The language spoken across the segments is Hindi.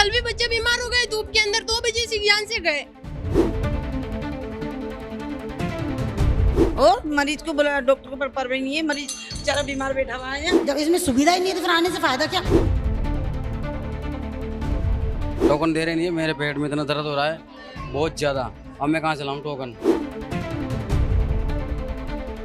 कल भी बच्चे बीमार हो गए धूप के अंदर, 2 बजे से जान से गए। और मरीज को बोला डॉक्टर को परवाह नहीं है, मरीज बेचारा बीमार बैठा हुआ है। जब इसमें सुविधा ही नहीं है तो फिर आने से फायदा क्या। टोकन दे रहे नहीं है, मेरे पेट में इतना दर्द हो रहा है बहुत ज्यादा, अब मैं कहाँ से लाऊं टोकन।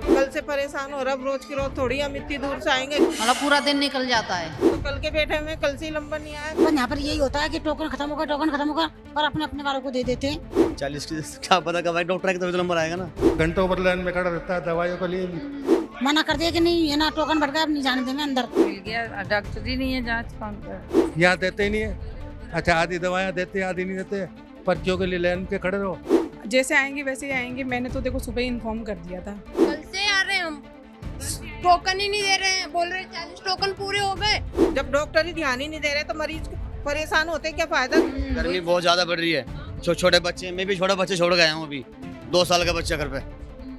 कल से परेशान हो रहा, रोज की रोज थोड़ी हम इतनी दूर से आएंगे। मतलब पूरा दिन निकल जाता है। तो कल के बैठे हुए कल से ही लंबा नहीं आया। पर यहाँ पर यही होता है कि टोकन खत्म होगा और अपने अपने वालों को दे देते हैं। 40 की क्या पता कब डॉक्टर के तभी तो नंबर आएगा ना। घंटों पर लाइन में खड़ा रहता है दवाइयों के लिए भी। मना कर दिया कि नहीं, ये ना टोकन बढ़ गया, अब नहीं जाने देंगे अंदर। मिल गया, डॉक्टर ही नहीं है जांच काउंटर। यहाँ देते ही नहीं है। अच्छा, आधी दवाइयाँ देते आधी नहीं देते, पर्चियों के लिए लाइन पे खड़े रहो। जैसे आएंगे वैसे ही आएंगे। मैंने तो देखो सुबह ही इन्फॉर्म कर दिया था। कल से आ रहे हैं हम, टोकन ही नहीं दे रहे हैं, बोल रहे 40 टोकन पूरे हो गए। जब डॉक्टर ही ध्यान ही नहीं दे रहे तो मरीज परेशान होते क्या फायदा। गर्मी बहुत ज्यादा बढ़ रही है, छोटे बच्चे, मैं भी छोटे बच्चे छोड़ गया हूँ अभी, 2 साल का बच्चा घर पे,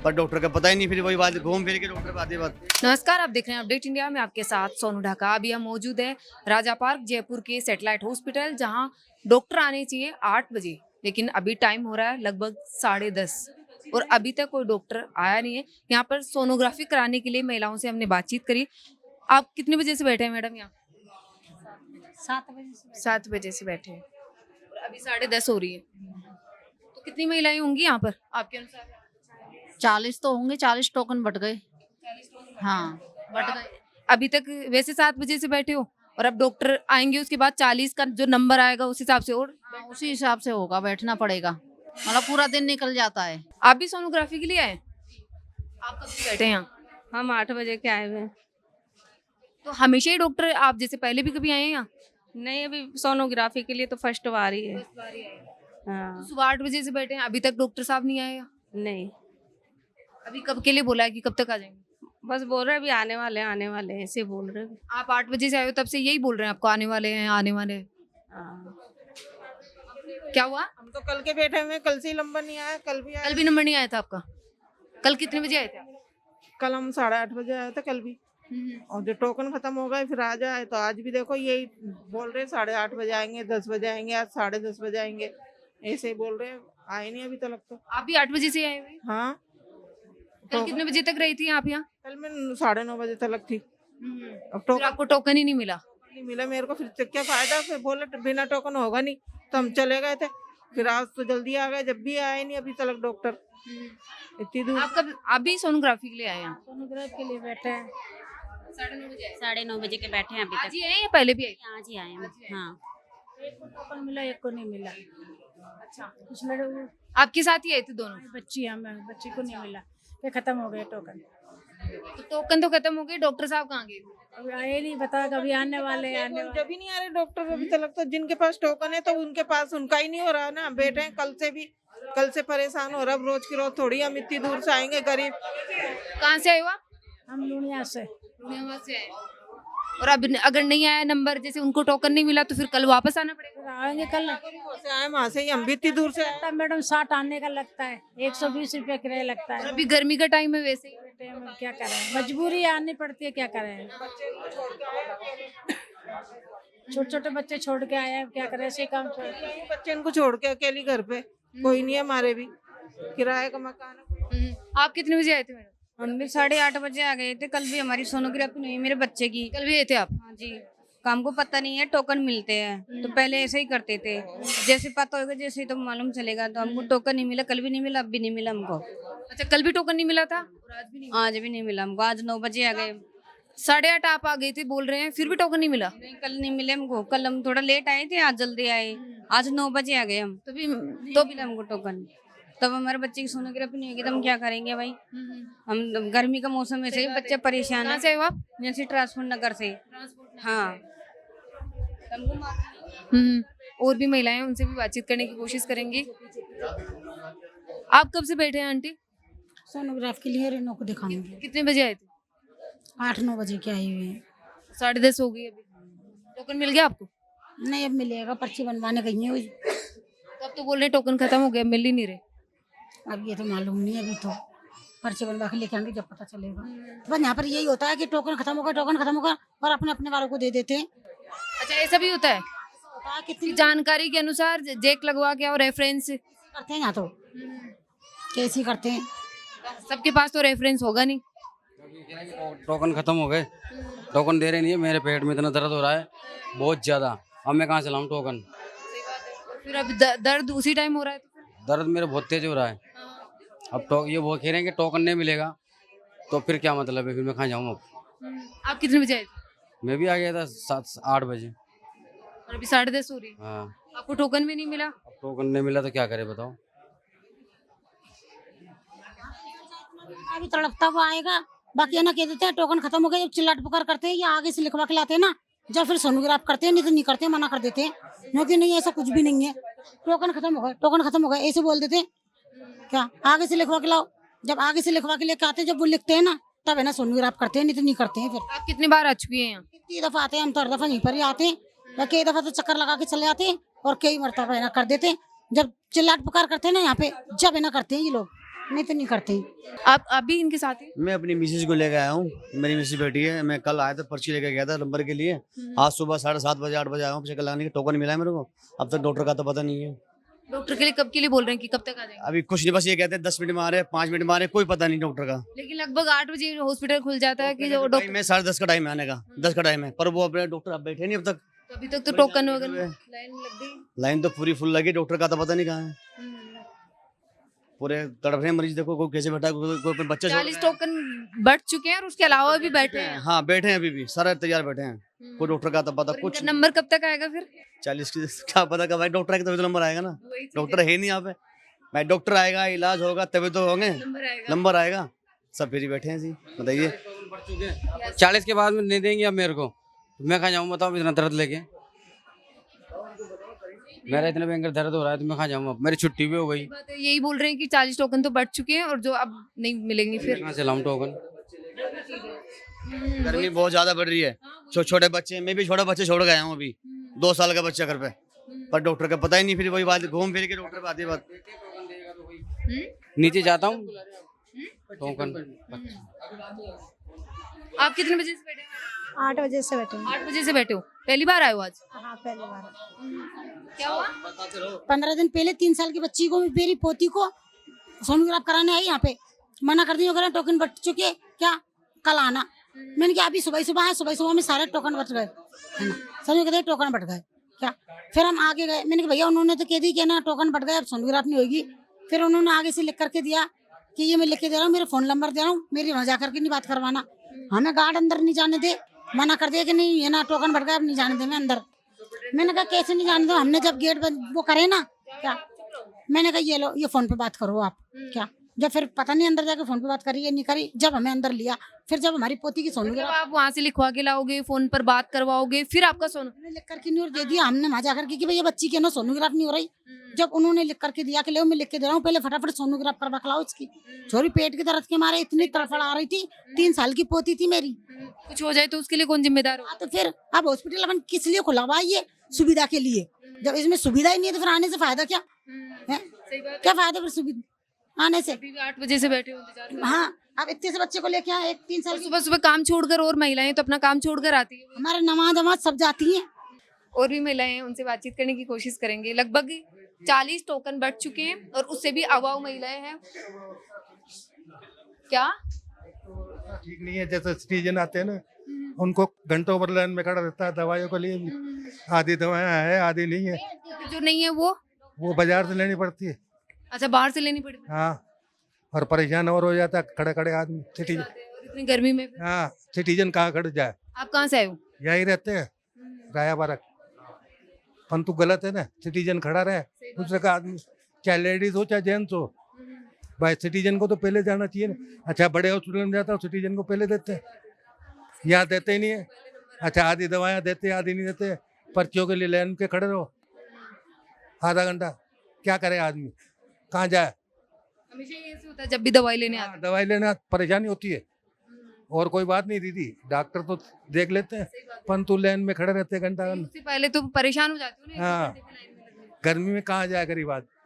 पर डॉक्टर का पता ही नहीं, फिर वही बात घूम फिर के डॉक्टर पे आती है बात। नमस्कार, आप देख रहे हैं अपडेट इंडिया में, आपके साथ सोनू ढाका। अभी हम मौजूद है राजा पार्क जयपुर के सैटेलाइट हॉस्पिटल, जहां डॉक्टर आने चाहिए 8 बजे, लेकिन अभी टाइम हो रहा है लगभग 10:30 और अभी तक कोई डॉक्टर आया नहीं है। यहाँ पर सोनोग्राफी कराने के लिए महिलाओं से हमने बातचीत करी। आप कितने बजे से बैठे हैं मैडम यहाँ? 7 बजे से बैठे हैं और अभी 10:30 हो रही है। तो कितनी महिलाएं होंगी यहाँ पर आपके अनुसार? 40 तो होंगे, 40 टोकन बट गए। हाँ, बट अभी तक वैसे 7 बजे से बैठे हो और अब डॉक्टर आएंगे उसके बाद 40 का जो नंबर आएगा उस हिसाब से और उसी हिसाब से होगा, बैठना पड़ेगा। मतलब पूरा दिन निकल जाता है। आप भी सोनोग्राफी के लिए आए? आप कब से बैठे हैं यहाँ? हम 8 बजे के आए हुए हैं। तो हमेशा ही डॉक्टर, आप जैसे पहले भी कभी आए हैं यहाँ? नहीं, अभी सोनोग्राफी के लिए तो फर्स्ट बार ही है। हाँ। सुबह 8 बजे से बैठे हैं, अभी तक डॉक्टर साहब नहीं आए यहाँ? नहीं, अभी कब के लिए बोला है कि कब तक आ जाएंगे? बस बोल रहे हैं अभी आने वाले हैं, ऐसे बोल रहे हैं। आप 8 बजे से आए हो, तब से यही बोल रहे हैं आपको आने वाले हैं आने वाले हैं। हाँ। क्या हुआ? हम तो कल के बैठे हुए कल से ही लंबा नहीं आया। कल भी कल भी नंबर नहीं आया था आपका? कल कितने बजे आए थे आप? कल हम 8:30 बजे आए थे कल भी, और जो टोकन खत्म हो गए फिर आज आए। तो आज भी देखो यही बोल रहे 8:30 बजे आएंगे, 10 बजे आएंगे, आज 10:30 बजे आएंगे, ऐसे ही बोल रहे हैं। आए नहीं अभी तक तो। आप भी 8 बजे से आए हुए? हाँ, कल कितने बजे तक रही थी आप यहाँ? कल मैं 9:30 बजे तक थी। अब फिर टोकन आपको टोकन ही नहीं मिला? नहीं मिला मेरे को, फिर क्या फायदा। फिर बोले बिना टोकन होगा नहीं, तो हम चले गए थे। फिर आज तो जल्दी आ गए, जब भी आए नहीं अभी तक डॉक्टर इतनी दूर। आप भी सोनोग्राफी के लिए आए हैं? सोनोग्राफी के लिए बैठे हैं। 9:30 बजे आए? 9:30 बजे के बैठे हैं अभी आज ही आए या पहले भी आए? आज ही आए हैं। हाँ, एक को टोकन मिला, एक को नहीं मिला। अच्छा, उसमें आपके साथ ही आए थे दोनों? बच्ची को नहीं मिला, फिर खत्म हो गए टोकन। तो टोकन तो खत्म हो गए, डॉक्टर साहब कहाँ गए? अभी आए नहीं, बता कभी आने वाले जब भी नहीं आ रहे डॉक्टर अभी तक। तो जिनके पास टोकन है तो उनके पास उनका ही नहीं हो रहा ना। बैठे हैं कल से भी, कल से परेशान हो रहा, रोज की रोज थोड़ी हम इतनी दूर से आएंगे गरीब। कहाँ से आए हो आप? हम लुणिया से। लुधियाना से आए। और अब अगर नहीं आया नंबर, जैसे उनको टोकन नहीं मिला, तो फिर कल वापस आना पड़ेगा? आएंगे कल। से आए वहाँ से ही, हम भी इतनी दूर से आए। मैडम 60 आने का लगता है, 120 रुपया किराया लगता है। अभी गर्मी का टाइम है, वैसे ही क्या करें, मजबूरी आनी पड़ती है, क्या करें। छोटे छोटे बच्चे छोड़ के आए हैं, क्या करें, ऐसे काम छोड़। बच्चे इनको छोड़ के अकेली घर पे कोई नहीं है, हमारे भी किराए का मकान है। आप कितने बजे आए थे मैडम? हम भी 8:30 बजे आ गए थे। कल भी हमारी सोनोग्राफी नहीं हुई मेरे बच्चे की। कल भी आए थे आप? हाँ जी, काम को पता नहीं है, टोकन मिलते हैं तो पहले ऐसे ही करते थे, जैसे पता होगा जैसे ही तो मालूम चलेगा। तो हमको टोकन नहीं मिला, कल भी नहीं मिला, अब भी नहीं मिला हमको। अच्छा, कल भी टोकन नहीं मिला था और आज भी नहीं? आज भी नहीं मिला हमको। आज 9 बजे आ गए। 8:30 आप आ गए थे बोल रहे हैं, फिर भी टोकन नहीं मिला? नहीं, कल नहीं मिले हमको। कल हम थोड़ा लेट आए थे, आज जल्दी आए। आज 9 बजे आ गए हम, तो भी तो मिला हमको टोकन। तब हमारे बच्चे की सोनोग्राफी नहीं होगी तो हम क्या करेंगे भाई। हम गर्मी का मौसम में से बच्चे परेशान कहाँ है। से आए हो आप? जैसे ट्रांसपोर्ट नगर से। हाँ, और भी महिलाएं हैं, उनसे भी बातचीत करने की कोशिश करेंगे। आप कब से बैठे हैं आंटी? सोनोग्राफ के लिए रेनो को दिखाऊंगी। कितने बजे आए थे? 8-9 बजे के आए हुए हैं। 10:30 हो गई अभी। टोकन मिल गया आपको? नहीं, अब मिलेगा, पर्ची बनवाने गई है। तो अब तो बोल रहे टोकन खत्म हो गया, मिल ही नहीं रहे। अब ये तो मालूम नहीं है, अभी तो पर्ची बनवा के लेके आएंगे जब पता चलेगा। बस यहाँ पर यही होता है कि टोकन खत्म होगा और अपने अपने वालों को दे देते हैं। अच्छा, ऐसा भी होता है? कितनी जानकारी के अनुसार चेक लगवा के और रेफरेंस करते हैं यहाँ तो, कैसे करते हैं। सबके पास तो रेफरेंस होगा नहीं। टोकन खत्म हो गए, टोकन दे रहे नहीं है। मेरे पेट में इतना दर्द हो रहा है बहुत ज्यादा, अब मैं कहाँ से लाऊं टोकन। फिर अब दर्द उसी टाइम हो रहा है तो दर्द मेरे बहुत तेज हो रहा है। अब तो ये वो कह रहे हैं कि टोकन नहीं मिलेगा, तो फिर क्या मतलब है, फिर मैं कहाँ जाऊँ अब। आप कितने बजे आए थे? मैं भी आ गया था 7-8 बजे। और अभी 10:30 हो रही है, हाँ, आपको टोकन भी नहीं मिला? अब टोकन नहीं मिला तो क्या करे बताओ। अभी तड़पता हुआ आएगा, बाकी है ना कह देते हैं टोकन खत्म हो गया, जब चिल्लाट पुकार करते हैं या आगे से लिखवा के लाते हैं ना, जब फिर सोनोग्राफ करते हैं, नहीं तो नहीं करते हैं, मना कर देते हैं क्योंकि नहीं ऐसा कुछ भी नहीं है, टोकन खत्म हो गया, टोकन खत्म हो गया ऐसे बोल देते हैं। क्या आगे से लिखवा के लाओ, जब आगे से लिखवा के लेके आते हैं, जब वो लिखते हैं ना तब है ना सोनोग्राफ करते हैं, नहीं तो नहीं करते हैं। फिर आप कितनी बार आ चुकी हैं यहाँ? कितनी दफा आते हैं हम तो, हर दफा यहीं पर ही आते हैं, या कई दफा तो चक्कर लगा के चले आते हैं और कई मरतबा है ना कर देते हैं, जब चिल्लाट पुकार करते हैं ना यहाँ पे, जब है ना करते हैं ये लोग, नहीं तो नहीं करते हैं। आप भी इनके साथ हैं? मैं अपनी मिसेज को लेकर आया हूँ, मेरी मिसेज बेटी है। मैं कल आया था, पर्ची लेकर गया था नंबर के लिए। आज सुबह 7:30 बजे 8 बजे आया हूँ चेक लाने के, टोकन मिला है मेरे को। अब तक डॉक्टर का तो पता नहीं है। डॉक्टर के लिए कब के लिए बोल रहे हैं कि कब तक आ जाएंगे? अभी कुछ नहीं, बस ये कहते हैं 10 मिनट में आ रहे हैं, 5 मिनट में आ रहे हैं, कोई पता नहीं डॉक्टर का। लेकिन लगभग 8 बजे हॉस्पिटल खुल जाता है कि जो डॉक्टर, में 10:30 का टाइम है आने का, 10 का टाइम है, पर वो अपने डॉक्टर अब बैठे नहीं अब तक। अभी तक तो टोकन वगैरह लाइन लग गई। लाइन तो पूरी फुल लगी, डॉक्टर का तो पता नहीं कहाँ है। पूरे तड़प रहे मरीज, देखो कोई कैसे बैठा है, कोई बच्चा 40 टोकन बढ़ चुके हैं और उसके अलावा भी बैठे हैं। हाँ बैठे हैं, अभी भी सारे तैयार बैठे हैं, कोई डॉक्टर का तो पता कुछ। नंबर कब तक आएगा फिर? 40 की क्या पता कब भाई, डॉक्टर आएगा तभी तो नंबर आएगा ना, डॉक्टर है नहीं यहाँ पे भाई। डॉक्टर आएगा, इलाज होगा तभी तो होंगे, नंबर आएगा। सब फिर ही बैठे हैं जी, बताइए। 40 के बाद में नहीं देंगे अब मेरे को, मैं कहाँ जाऊँ बताओ इतना दर्द लेके। मेरा इतना भयंकर दर्द हो रहा है तो मैं कहाँ जाऊँ अब, मेरी छुट्टी भी हो गई। यही बोल रहे हैं कि 40 टोकन तो बढ़ चुके हैं और जो अब नहीं मिलेंगे फिर कहाँ से लाऊं टोकन। गर्मी बहुत ज्यादा बढ़ रही है, छोटे बच्चे, मैं भी छोटा बच्चे छोड़ गया हूँ अभी, 2 साल का बच्चा घर पे, पर डॉक्टर का पता ही नहीं, फिर वही बात घूम फिर के डॉक्टर पे आती है बात। नीचे जाता हूँ टोकन। आप कितने बजे से बैठे हैं? 8 बजे से बैठे 8 बजे से बैठे हो, पहली बार आए हो आज? हाँ पहली बार। क्या हुआ? 15 दिन पहले 3 साल की बच्ची को, मेरी पोती को सोनोग्राफ कराने आई यहाँ पे, मना कर दिया, करें टोकन बच चुके क्या कल आना। मैंने कहा अभी सुबह सुबह आए, सुबह सुबह में सारे टोकन बच गए है ना, समझ गए टोकन बट गए क्या। फिर हम आगे गए, मैंने कहा भैया उन्होंने तो कह दी कि ना टोकन बट गए, अब सोनोग्राफ नहीं होगी। फिर उन्होंने आगे से लिख करके दिया कि ये मैं लिख के दे रहा हूँ, मेरा फोन नंबर दे रहा हूँ, मेरी वहाँ जा करके नहीं बात करवाना। हमें गार्ड अंदर नहीं जाने दे, मना कर दिया कि नहीं ये ना टोकन बढ़ गया, अब नहीं जाने दे मैं अंदर। मैंने कहा कैसे नहीं जाने दो, हमने जब गेट बंद वो करे ना क्या, मैंने कहा ये लो ये फोन पे बात करो आप क्या। जब फिर पता नहीं अंदर जाके फोन पे बात करी या नहीं करी, जब हमें अंदर लिया, फिर जब हमारी पोती की सोनोग्राफ आप वहाँ से लिखवा के लाओगे, फोन पर बात करवाओगे, फिर आपका लिख करके न्यूज दे दिया हमने वहाँ जाकर के कि भैया बच्ची की ना सोनोग्राफ नहीं हो रही। जब उन्होंने लिख करके दिया कि लो मैं लिख के दे रहा हूँ, पहले फटाफट सोनोग्राफ करवा के लाओ इसकी। छोरी पेट के दर्द के मारे इतनी तड़फड़ आ रही थी, 3 साल की पोती थी मेरी। कुछ हो जाए तो उसके लिए कौन जिम्मेदार हो? तो फिर अब हॉस्पिटल अपन किस लिए खुला हुआ है, ये सुविधा के लिए। जब इसमें सुविधा ही नहीं है तो फिर आने से फायदा क्या है, क्या फायदा फिर सुविधा आने से। 8 बजे से बैठे हो इंतजार कर। हाँ अब इतने से बच्चे को लेके आए, 3 साल की। सुबह सुबह काम छोड़कर, और महिलाएं तो अपना काम छोड़कर आती है, हमारे नमाज सब जाती हैं। और भी महिलाएं हैं, उनसे बातचीत करने की कोशिश करेंगे। लगभग 40 टोकन बढ़ चुके हैं और उससे भी अवाव महिलाएं हैं। क्या ठीक नहीं है, जैसे सिटीजन आते हैं ना उनको घंटों भर लाइन में खड़ा रहता है दवाइयों के लिए भी। आधी दवाएं है आधी नहीं है, जो नहीं है वो बाजार से लेनी पड़ती है। अच्छा बाहर से लेनी पड़ती है। हाँ और परेशान और हो जाता है खड़े खड़े आदमी सिटीजन। और इतनी गर्मी में फिर। हाँ सिटीजन कहाँ खड़ जाए, आप कहाँ से आए हो? यही रहते हैं राया बारक। परंतु गलत है ना, सिटीजन खड़ा रहे दूसरे का आदमी, चाहे लेडीज हो चाहे जेंट्स हो, भाई सिटीजन को तो पहले जाना चाहिए ना। अच्छा बड़े हॉस्पिटल में जाता हूँ सिटीजन को पहले देते हैं, यहाँ देते ही नहीं है। अच्छा आधी दवाएं देते आधी नहीं देते, पर्चियों के लिए लाइन पे खड़े रहो आधा घंटा, क्या करे आदमी, कहाँ जाए। हमेशा ये होता है जब भी दवाई लेने आते दवाई लेना परेशानी होती है, और कोई बात नहीं दीदी, डॉक्टर तो देख लेते हैं परंतु लाइन में खड़े रहते हैं घंटा। हैं, उससे पहले तो परेशान हो जाते हो ना। हाँ गर्मी में कहाँ जाए गरीब आदमी।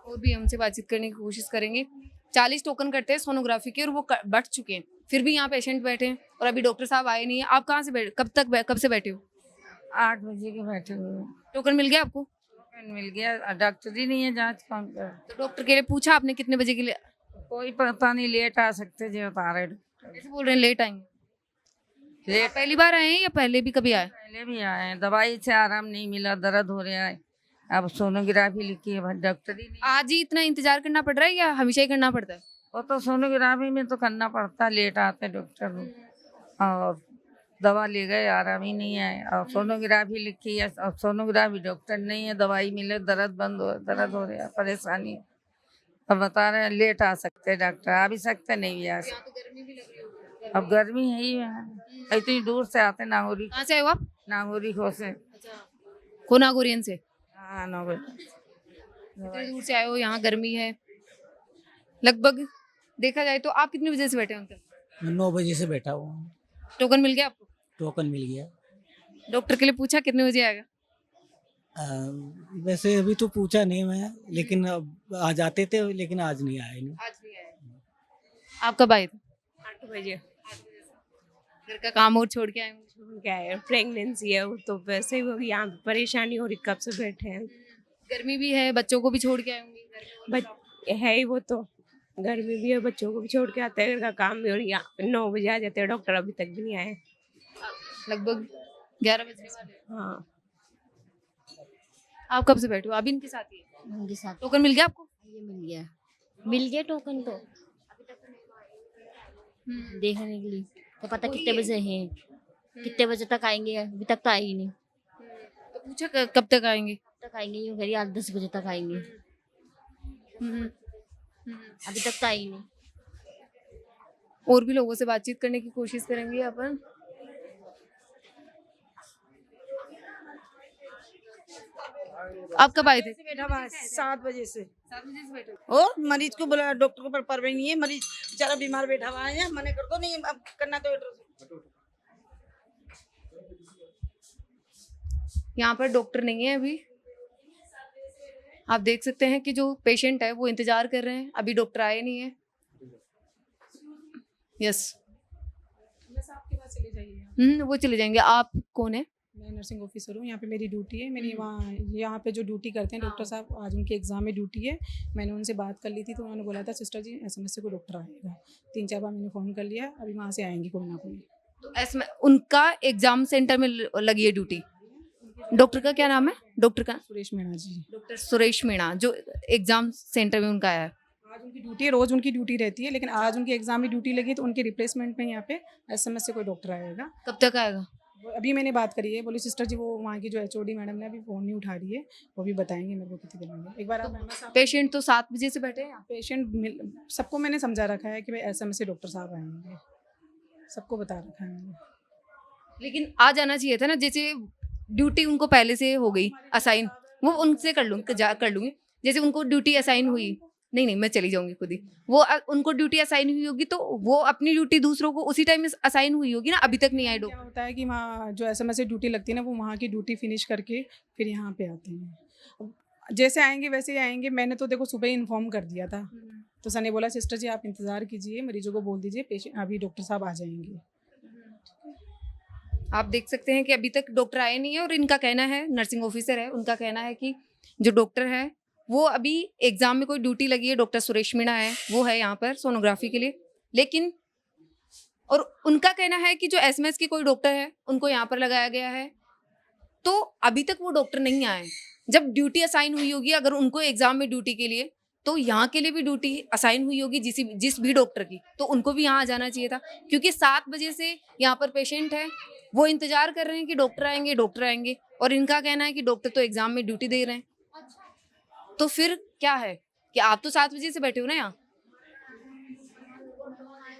और भी हमसे बातचीत करने की कोशिश करेंगे। 40 टोकन करते हैं सोनोग्राफी के और वो बढ़ चुके हैं, फिर भी यहाँ पेशेंट बैठे हैं और अभी डॉक्टर साहब आए नहीं है। आप कहाँ से कब से बैठे हो? 8 बजे के बैठे हुए हैं। टोकन मिल गया आपको? टोकन मिल गया, डॉक्टर ही नहीं है जांच कौन कर। तो डॉक्टर के लिए पूछा आपने कितने बजे के लिए? कोई पता नहीं, लेट आ सकते जो बता रहे डॉक्टर। ऐसे बोल रहे हैं लेट आएंगे। आप पहली बार आए हैं या पहले भी कभी आए? पहले भी आए हैं, दवाई से आराम नहीं मिला, दर्द हो रहा है। अब सोनोग्राफी लिखी है, डॉक्टर ही नहीं। आज ही इतना इंतजार करना पड़ रहा है या हमेशा ही करना पड़ता है? वो तो सोनोग्राफी में तो करना पड़ता, लेट आते डॉक्टर लोग। और दवा ले गए, आराम ही नहीं आए। और सोनोग्राफी लिखी है, और सोनोग्राफी डॉक्टर नहीं है, दवाई मिले, दर्द बंद हो, दर्द हो रहा है, परेशानी। अब बता रहे हैं लेट आ सकते हैं डॉक्टर, आ भी सकते नहीं भी आ सकते। अब गर्मी है ही है, इतनी दूर से आते नागौरी। कहाँ से आए हो आप? नागौरी खो से। कोनागोरियन से? हाँ नागौरी। इतनी दूर से आए हो, यहाँ गर्मी है। लगभग देखा जाए तो आप कितने बजे से बैठे हो अंकल? 9 बजे से बैठा हूँ। टोकन मिल गया आपको? टोकन मिल गया। डॉक्टर के लिए पूछा कितने बजे आएगा? वैसे अभी तो पूछा नहीं मैं, लेकिन अब आ जाते थे, लेकिन आज नहीं आए। नहीं, आज नहीं आए। आप कब आए थे? 8 बजे। घर का काम और छोड़ के आए होंगे? छोड़ के आए, प्रेगनेंसी है वो, तो वैसे ही वो यहाँ पे परेशानी हो रही, कब से बैठे हैं। गर्मी भी है, बच्चों को भी छोड़ के आए होंगे। है ही वो तो, गर्मी भी है, बच्चों को भी छोड़ के आते हैं, घर का काम भी, और यहाँ 9 बजे आ जाते हैं डॉक्टर, अभी तक भी नहीं आए। लगभग 11 बजने वाले। हाँ। आप कब से बैठे हो? अभी इनके साथ ही है? उनके साथ। टोकन मिल गया आपको? ये मिल गया टोकन तो देखने के लिए, तो पता कितने बजे हैं, कितने बजे तक आएंगे, अभी तक तो आए ही नहीं। तो पूछा कब तक आएंगे? तक आएंगे, यूँ करिए 8-10 बजे तक आएंगे। अभी तक तो आए ही नहीं। और भी लोगों से बातचीत करने की कोशिश करेंगे अपन। आप कब आए थे? बैठा हुआ है 7 बजे से। 7 बजे से बैठे हो? और मरीज को बोला, डॉक्टर को पर नहीं है, मरीज बेचारा बीमार बैठा हुआ है, मने कर दो, नहीं अब करना तो यहाँ पर डॉक्टर नहीं है अभी। आप देख सकते हैं कि जो पेशेंट है वो इंतजार कर रहे हैं, अभी डॉक्टर आए नहीं है। यस, बस आपके पास चले जाइए। वो चले जाएंगे। आप कौन है? मैं नर्सिंग ऑफिसर हूँ, यहाँ पे मेरी ड्यूटी है। मैंने यहाँ पे जो ड्यूटी करते हैं डॉक्टर साहब, आज उनके एग्जाम में ड्यूटी है। मैंने उनसे बात कर ली थी, तो उन्होंने बोला था सिस्टर जी SMS से कोई डॉक्टर आएगा। 3-4 बार मैंने फ़ोन कर लिया, अभी वहाँ से आएंगे कोई ना कोई। तो SMS उनका एग्जाम सेंटर में लगी है ड्यूटी। डॉक्टर का क्या नाम है? डॉक्टर का सुरेश मीणा जी। डॉक्टर सुरेश मीणा, जो एग्जाम सेंटर में उनका है। आज उनकी ड्यूटी है, रोज उनकी ड्यूटी रहती है, लेकिन आज उनके एग्जाम में ड्यूटी लगी, तो उनके रिप्लेसमेंट में यहाँ पे SMS से कोई डॉक्टर आएगा। कब तक आएगा? अभी मैंने बात करी है, बोली सिस्टर जी वो वहाँ की जो HOD मैडम ने अभी फ़ोन नहीं उठा रही है, वो भी बताएंगे मेरे को कितने दिन में। एक बार आप पेशेंट तो 7 बजे से बैठे हैं। पेशेंट सबको मैंने समझा रखा है कि भाई SMS से डॉक्टर साहब आएंगे, सबको बता रखा है मैंने। लेकिन आ जाना चाहिए था ना, जैसे ड्यूटी उनको पहले से हो गई असाइन, वो उनसे कर लूँगी। जैसे उनको ड्यूटी असाइन हुई, नहीं मैं चली जाऊंगी खुद ही। वो उनको ड्यूटी असाइन हुई होगी तो वो अपनी ड्यूटी दूसरों को उसी टाइम असाइन हुई होगी ना, अभी तक नहीं आए डॉक्टर। क्या होता है कि वहाँ जो SMS से ड्यूटी लगती है ना, वो वहाँ की ड्यूटी फिनिश करके फिर यहाँ पे आते हैं। जैसे आएंगे वैसे ही आएंगे। मैंने तो देखो सुबह ही इन्फॉर्म कर दिया था, तो सर ने बोला सिस्टर जी आप इंतज़ार कीजिए, मरीजों को बोल दीजिए पेशेंट अभी डॉक्टर साहब आ जाएंगे। आप देख सकते हैं कि अभी तक डॉक्टर आए नहीं है, और इनका कहना है, नर्सिंग ऑफिसर है, उनका कहना है कि जो डॉक्टर है वो अभी एग्जाम में कोई ड्यूटी लगी है, डॉक्टर सुरेश मीणा है, वो है यहाँ पर सोनोग्राफी के लिए। लेकिन और उनका कहना है कि जो SMS की कोई डॉक्टर है उनको यहाँ पर लगाया गया है, तो अभी तक वो डॉक्टर नहीं आए। जब ड्यूटी असाइन हुई होगी अगर उनको एग्जाम में ड्यूटी के लिए, तो यहाँ के लिए भी ड्यूटी असाइन हुई होगी जिस भी डॉक्टर की, तो उनको भी यहाँ आ जाना चाहिए था। क्योंकि 7 बजे से यहाँ पर पेशेंट है, वो इंतजार कर रहे हैं कि डॉक्टर आएंगे, और इनका कहना है कि डॉक्टर तो एग्जाम में ड्यूटी दे रहे हैं। तो फिर क्या है कि आप तो 7 बजे से बैठे हो ना यहाँ,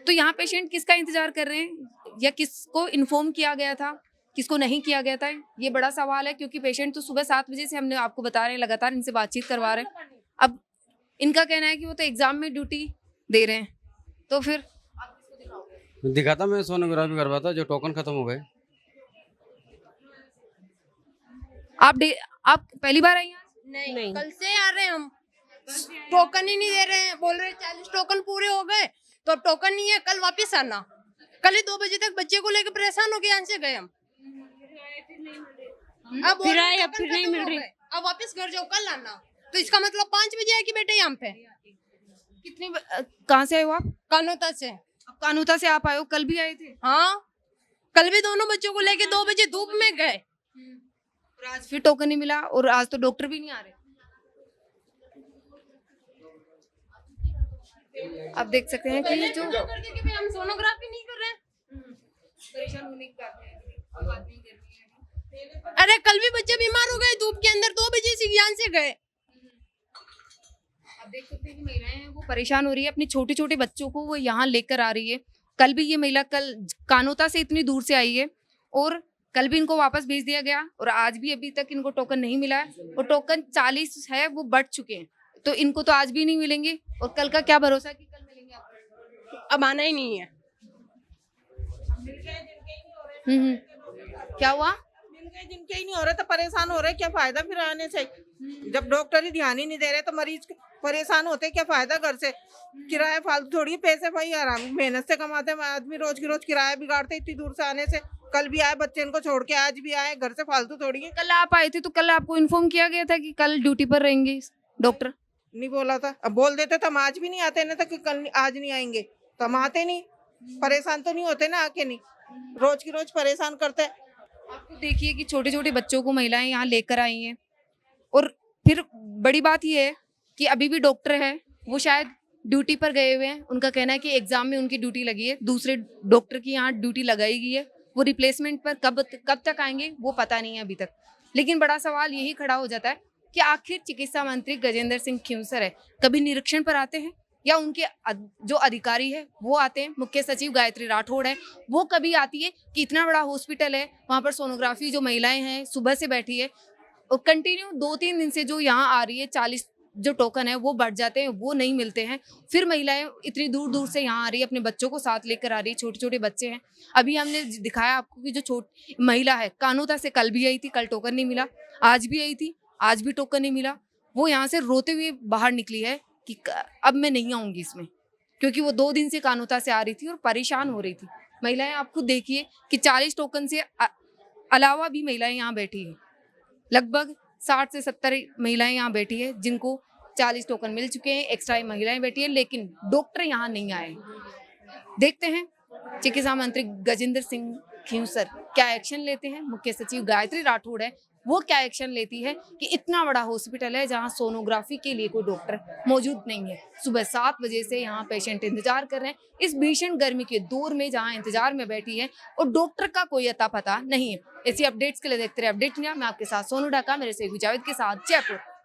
तो यहाँ पेशेंट किसका इंतजार कर रहे हैं, या किसको इन्फॉर्म किया गया था, किसको नहीं किया गया था, ये बड़ा सवाल है। क्योंकि पेशेंट तो सुबह 7 बजे से, हमने आपको बता रहे हैं, लगातार इनसे बातचीत करवा रहे हैं। अब इनका कहना है कि वो तो एग्जाम में ड्यूटी दे रहे हैं, तो फिर दिखाता मैं सोनोग्राफी करवाता, जो टोकन खत्म हो गए। आप पहली बार आई? नहीं, कल से आ रहे हैं हम। टोकन ही नहीं दे रहे हैं, बोल रहे 40 टोकन पूरे हो गए, तो अब टोकन नहीं है, कल वापस आना। कल ही 2 बजे तक बच्चे को लेकर परेशान हो के यहाँ से गए हम। अब फिर बोल रहे आए, अब टोकन फिर नहीं खत्म मिल हो रही। गए, अब वापस घर जाओ, कल आना। तो इसका मतलब 5 बजे आएगी बेटे यहाँ पे। कहाँ से आए हो आप? कानोता से। अब कानूता से आप आए हो, कल भी आए थे? हाँ, कल भी दोनों बच्चों को लेके 2 बजे धूप में गए। और आज फिर टोकन नहीं मिला और आज तो डॉक्टर भी नहीं आ रहे। आप देख सकते हैं कि जो करके कि भाई हम सोनोग्राफी नहीं कर रहे हैं। परेशान होने की बात है। अरे कल भी बच्चे बीमार हो गए धूप के अंदर, 2 बजे से ज्ञान से गए। आप देख सकते हैं कि महिलाएं हैं वो परेशान हो रही है, अपने छोटे छोटे बच्चों को वो यहाँ लेकर आ रही है। कल भी ये महिला कल कानोता से इतनी दूर से आई है और कल भी इनको वापस भेज दिया गया और आज भी अभी तक इनको टोकन नहीं मिला है और टोकन 40 है वो बढ़ चुके हैं, तो इनको तो आज भी नहीं मिलेंगे और कल का क्या भरोसा कि कल मिलेंगे आपको? अब आना ही नहीं है। क्या हुआ? जिनके ही नहीं हो रहे तो परेशान हो रहे, क्या फायदा फिर आने से? जब डॉक्टर ही ध्यान ही नहीं दे रहे तो मरीज परेशान होते, क्या फायदा? घर से किराया फालतू थोड़ी, पैसे भाई आराम मेहनत से कमाते हैं आदमी, रोज की रोज किराया बिगाड़ते इतनी दूर से आने से। कल भी आए बच्चे इनको छोड़ के, आज भी आए, घर से फालतू थोड़ी है। कल आप आए थे तो कल आपको इन्फॉर्म किया गया था कि कल ड्यूटी पर रहेंगे डॉक्टर? नहीं बोला था, अब बोल देते तो हम आज भी नहीं आते ना, तो कि कल आज नहीं आएंगे तो हम आते नहीं। परेशान तो नहीं होते ना आके, नहीं रोज की रोज परेशान करते। आपको देखिए कि छोटे छोटे बच्चों को महिलाएं यहाँ लेकर आई हैं और फिर बड़ी बात यह है कि अभी भी डॉक्टर है वो शायद ड्यूटी पर गए हुए हैं। उनका कहना है कि एग्जाम में उनकी ड्यूटी लगी है, दूसरे डॉक्टर की यहाँ ड्यूटी लगाई गई है, वो रिप्लेसमेंट पर कब तक आएंगे वो पता नहीं है अभी तक। लेकिन बड़ा सवाल यही खड़ा हो जाता है कि आखिर चिकित्सा मंत्री गजेंद्र सिंह खींवसर है, कभी निरीक्षण पर आते हैं या उनके जो अधिकारी है वो आते हैं? मुख्य सचिव गायत्री राठौड़ है, वो कभी आती है कि इतना बड़ा हॉस्पिटल है वहाँ पर सोनोग्राफी जो महिलाएं हैं सुबह से बैठी है और कंटिन्यू 2-3 दिन से जो यहाँ आ रही है, 40 जो टोकन है वो बढ़ जाते हैं, वो नहीं मिलते हैं। फिर महिलाएं इतनी दूर दूर से यहाँ आ रही है, अपने बच्चों को साथ लेकर आ रही है, छोटे छोटे बच्चे हैं। अभी हमने दिखाया आपको कि जो महिला है कानोता से कल भी आई थी, कल टोकन नहीं मिला, आज भी आई थी, आज भी टोकन नहीं मिला। वो यहाँ से रोते हुए बाहर निकली है कि अब मैं नहीं आऊँगी इसमें, क्योंकि वो 2 दिन से कानोता से आ रही थी और परेशान हो रही थी। महिलाएं आप खुद देखिए कि 40 टोकन से अलावा भी महिलाएं यहाँ बैठी है, लगभग 60 से 70 महिलाएं यहाँ बैठी है जिनको 40 टोकन मिल चुके हैं, एक्स्ट्रा महिलाएं बैठी है, लेकिन डॉक्टर यहाँ नहीं आए। देखते हैं चिकित्सा मंत्री गजेंद्र सिंह खींवसर क्या एक्शन लेते हैं। मुख्य सचिव गायत्री राठौड़ है, वो क्या एक्शन लेती है कि इतना बड़ा हॉस्पिटल है जहां सोनोग्राफी के लिए कोई डॉक्टर मौजूद नहीं है। सुबह 7 बजे से यहाँ पेशेंट इंतजार कर रहे हैं, इस भीषण गर्मी के दौर में जहां इंतजार में बैठी है और डॉक्टर का कोई अता पता नहीं है। ऐसी अपडेट्स के लिए देखते रहे अपडेट इंडिया। मैं आपके साथ सोनू ढाका, मेरे से जावेद के साथ जयपुर।